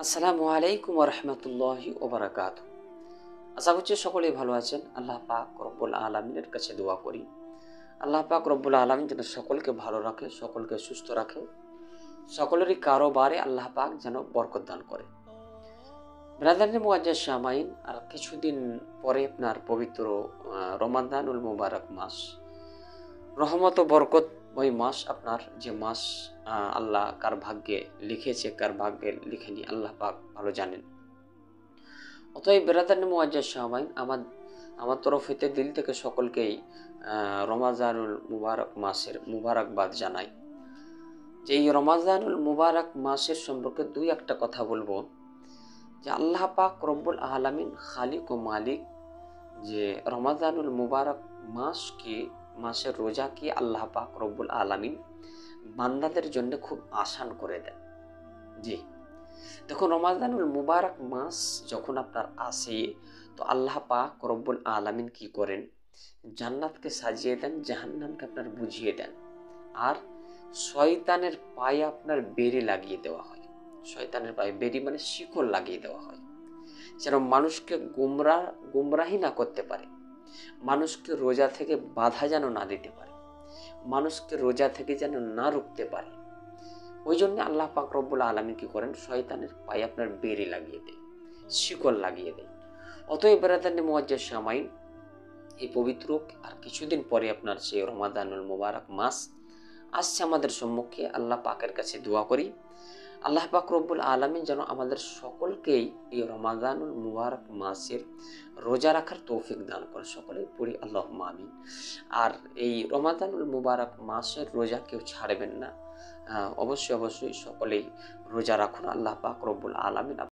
আসসালামু আলাইকুম ওয়া রাহমাতুল্লাহি ওয়া বারাকাতুহু। আশা করছি সকলেই ভালো আছেন। আল্লাহ পাক রব্বুল আলামিনের কাছে দোয়া করি আল্লাহ পাক রব্বুল আলামিন যেন সকলকে ভালো রাখে, সকলকে সুস্থ রাখে, সকলেরই কারোবারে আল্লাহ পাক যেন বরকত দান করে। ব্রাদারনি মুআজ্জাজ শামাইন, আর কিছুদিন পরে আপনার পবিত্র রমাদানুল মুবারক মাস, রহমত ও বরকতময় মাস, আপনার যে মাস আল্লাহ কার ভাগ্যে লিখেছে কার ভাগ্যে লিখেনি আল্লাহ পাক ভালো জানেন। অতএব বেরাদার মুআজ্জাজ শামাইন, আমার তরফ হইতে দিল থেকে সকলকেই রমাজানুল মুবারক মাসের মুবারকবাদ জানাই। যে এই রমাজানুল মুবারক মাসের সম্পর্কে দুই একটা কথা বলবো। যে আল্লাহ পাক রব্বুল আলামিন খালিক ও মালিক, যে রমাজানুল মুবারক মাসের রোজাকে আল্লাহ পাক রব্বুল আলামিন বান্দাদের জন্য খুব আসান করে দেন। জি, দেখুন, রমাজানুল মুবারক মাস যখন আপনার আসে, তো আল্লাহ পাক রব্বুল আলামিন কি করেন, জান্নাতকে সাজিয়ে দেন, জাহান্নামকে আপনার বুঝিয়ে দেন, আর শয়তানের পায়ে আপনার বেড়ি লাগিয়ে দেওয়া হয়। শয়তানের পায়ে বেড়ি মানে শিকল লাগিয়ে দেওয়া হয়, যেন মানুষকে গুমরাহি না করতে পারে, মানুষকে রোজা থেকে বাধা যেন না দিতে পারে, মানুষকে রোজা থেকে যেন না রুখতে পারে। ওই জন্য আল্লাহ পাক রব্বুল আলামিন কি করেন, শয়তানের পায়ে আপনার বেড়ি লাগিয়ে দেয়, শিকল লাগিয়ে দেয়। অতএব বেরাদারনি মুআজ্জাজ শামাইন, এই পবিত্র আর কিছুদিন পরে আপনার সেই রমাদানুল মুবারক মাস আসছে আমাদের সম্মুখে। আল্লাহ পাকের কাছে দোয়া করি আল্লাহ পাক রব্বুল আলামিন যেন আমাদের সকলকেই এই রমাদানুল মুবারক মাসের রোজা রাখার তৌফিক দান করে। সকলেই পড়ি আল্লাহুম্মা আমিন। আর এই রমাদানুল মুবারক মাসের রোজা কেউ ছাড়বেন না। অবশ্যই সকলেই রোজা রাখুন। আল্লাহ পাক রব্বুল আলামিন